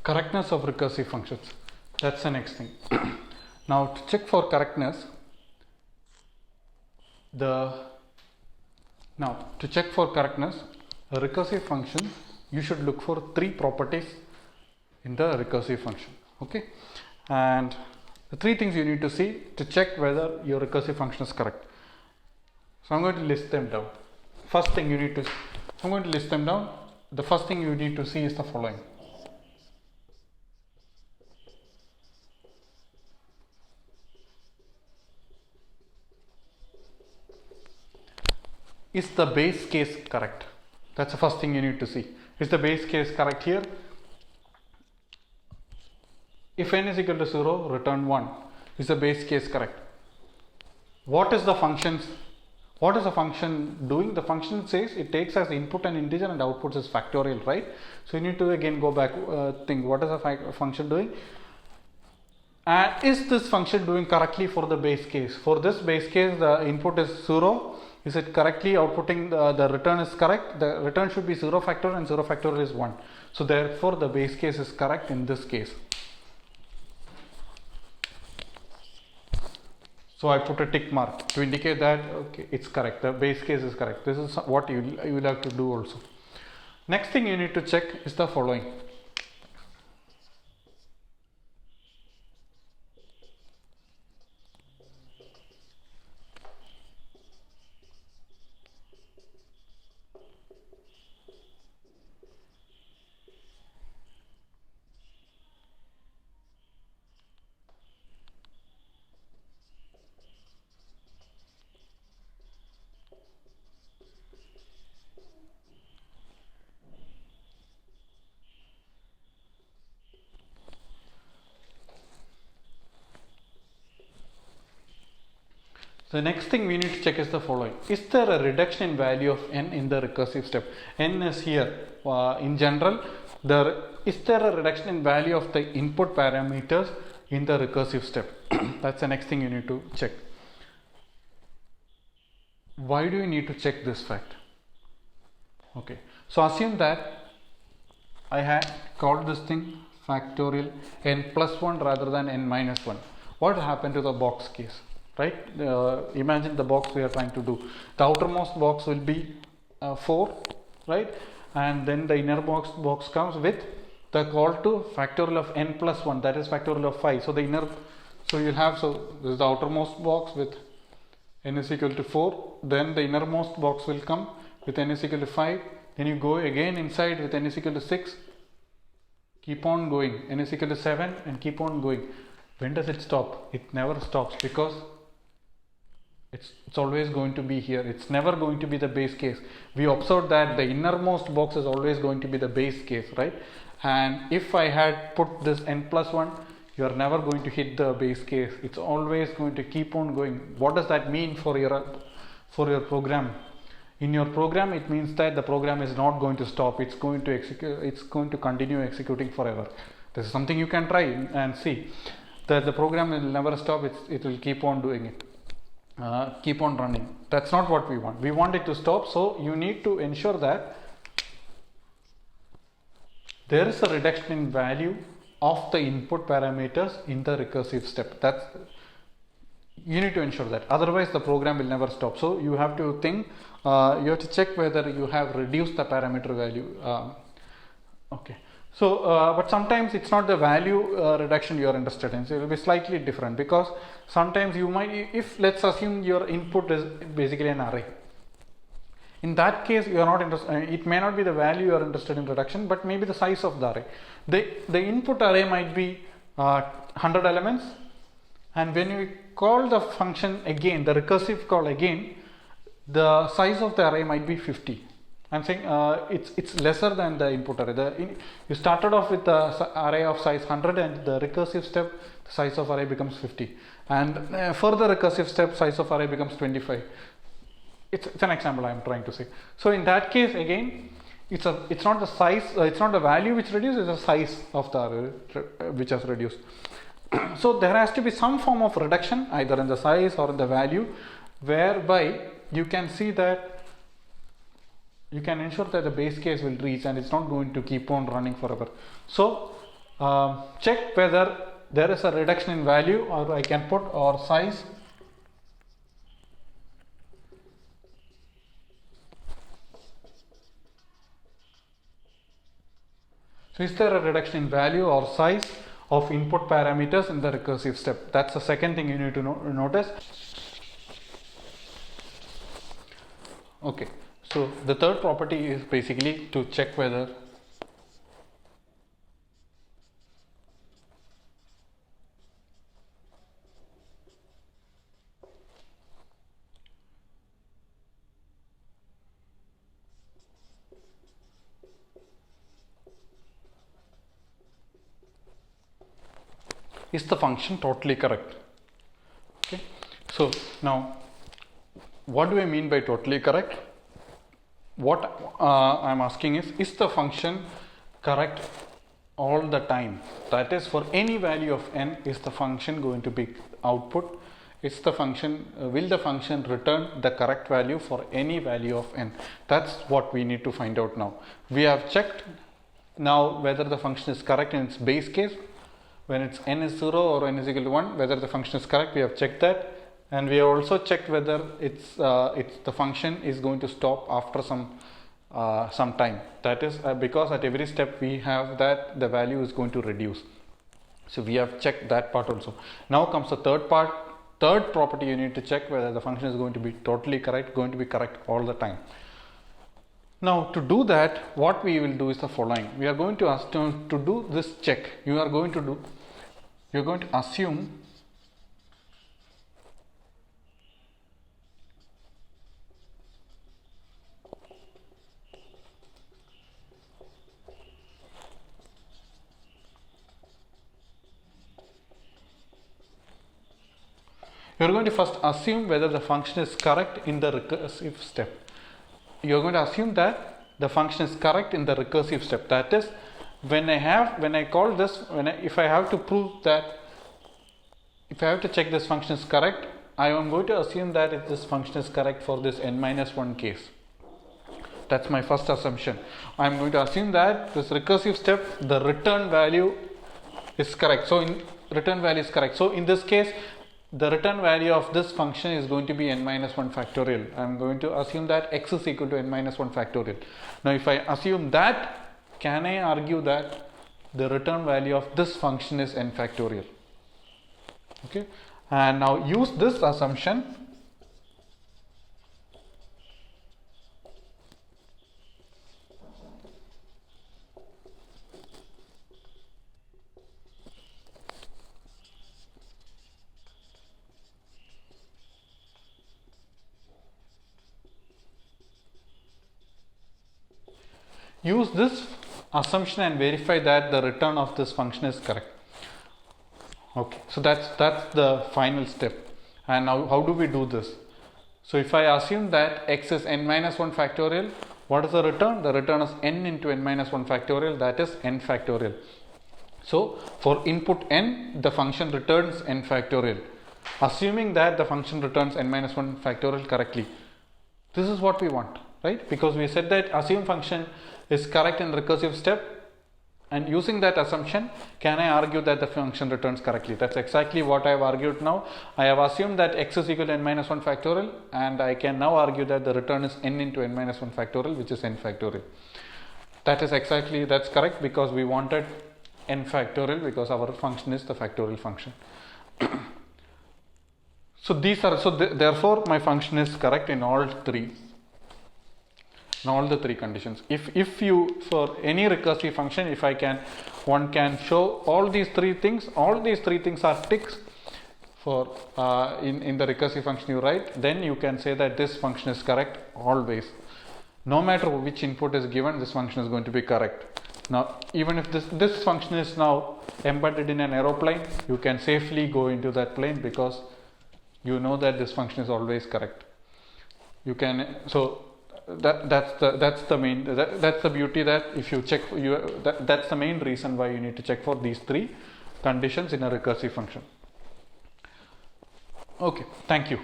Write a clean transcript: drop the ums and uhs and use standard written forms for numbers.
Correctness of recursive functions. That's the next thing. Now to check for correctness, a recursive function, you should look for three properties in the recursive function. Okay, and the three things you need to see to check whether your recursive function is correct. So I'm going to list them down. I'm going to list them down. The first thing you need to see is the following. Is the base case correct? That's the first thing you need to see. Is the base case correct here? If n is equal to 0, return 1. Is the base case correct? What is the function doing? The function says it takes as input an integer and outputs as factorial, right? So you need to again go back, think what is the function doing? And is this function doing correctly for the base case? For this base case, the input is 0. Is it correctly outputting the return is correct? The return should be 0 factorial and 0 factorial is 1. So therefore the base case is correct in this case. So I put a tick mark to indicate that okay, it's correct. The base case is correct. This is what you will have to do also. Next thing you need to check is the following. The next thing we need to check is the following. Is there a reduction in value of n in the recursive step? N is here. In general, is there a reduction in value of the input parameters in the recursive step? That's the next thing you need to check. Why do you need to check this fact? Okay, so assume that I had called this thing factorial n plus 1 rather than n minus 1. What happened to the box case? Right? Imagine the box we are trying to do. The outermost box will be 4, right? And then the inner box comes with the call to factorial of n plus 1, that is factorial of 5. So this is the outermost box with n is equal to 4. Then the innermost box will come with n is equal to 5. Then you go again inside with n is equal to 6. Keep on going. N is equal to 7 and keep on going. When does it stop? It never stops because it's always going to be here. It's never going to be the base case. We observed that the innermost box is always going to be the base case, right? And if I had put this n plus 1, you are never going to hit the base case. It's always going to keep on going. What does that mean for your program? In your program, it means that the program is not going to stop. It's going to execute. It's going to continue executing forever. This is something you can try and see. That the program will never stop. It will keep on doing it. Keep on running. That's not what we want. We want it to stop. So you need to ensure that there is a reduction in value of the input parameters in the recursive step. You need to ensure that. Otherwise, the program will never stop. So you have to think. You have to check whether you have reduced the parameter value. Okay. So, but sometimes it's not the value reduction you are interested in. So it will be slightly different because sometimes you might, if let's assume your input is basically an array. In that case, you are not interested. It may not be the value you are interested in reduction, but maybe the size of the array. The input array might be 100 elements, and when you call the function again, the recursive call again, the size of the array might be 50. I'm saying it's lesser than the input array. You started off with the array of size 100, and the recursive step, the size of array becomes 50, and further recursive step, size of array becomes 25. It's an example I'm trying to say. So in that case, again, it's not the size, it's not the value which reduces, it's the size of the array which has reduced. So there has to be some form of reduction either in the size or in the value, whereby you can see that you can ensure that the base case will reach and it's not going to keep on running forever. So check whether there is a reduction in value, or I can put or size so is there a reduction in value or size of input parameters in the recursive step? That's the second thing you need to notice. Okay, so the third property is basically to check whether is the function totally correct. Okay, so now what do I mean by totally correct? What I'm asking is the function correct all the time? That is, for any value of n, is the function going to be output? Is the function will the function return the correct value for any value of n? That's what we need to find out now. We have checked now whether the function is correct in its base case, when it's n is 0 or n is equal to 1, whether the function is correct. We have checked that, and we have also checked whether it's the function is going to stop after some time. That is because at every step we have that the value is going to reduce. So we have checked that part also. Now comes the third part. Third property, you need to check whether the function is going to be totally correct, going to be correct all the time. Now to do that, what we will do is the following. We are going to ask to do this check. You are going to assume you are going to first assume whether the function is correct in the recursive step. You are going to assume that the function is correct in the recursive step. That is, if I have to prove that, if I have to check this function is correct, I am going to assume that if this function is correct for this n-1 case. That's my first assumption. I am going to assume that this recursive step, the return value is correct. So in this case, the return value of this function is going to be n-1 factorial. I am going to assume that x is equal to n-1 factorial. Now if I assume that, can I argue that the return value of this function is n factorial? Okay, and now use this assumption and verify that the return of this function is correct. Okay, so that's the final step. And now how do we do this? So if I assume that x is n-1 factorial, what is the return? The return is n into n-1 factorial, that is n factorial. So for input n, the function returns n factorial. Assuming that the function returns n-1 factorial correctly, this is what we want, right? Because we said that assume function is correct in the recursive step, and using that assumption, can I argue that the function returns correctly? That's exactly what I have argued now. I have assumed that x is equal to n-1 factorial, and I can now argue that the return is n into n-1 factorial, which is n factorial. That's correct, because we wanted n factorial, because our function is the factorial function. Therefore my function is correct in all the three conditions. If you, for any recursive function, one can show all these three things are ticks for in the recursive function you write, then you can say that this function is correct always. No matter which input is given, this function is going to be correct. Now even if this function is now embedded in an aeroplane, you can safely go into that plane, because you know that this function is always correct. You can, so that's the beauty, that if you check, that's the main reason why you need to check for these three conditions in a recursive function. Okay, thank you.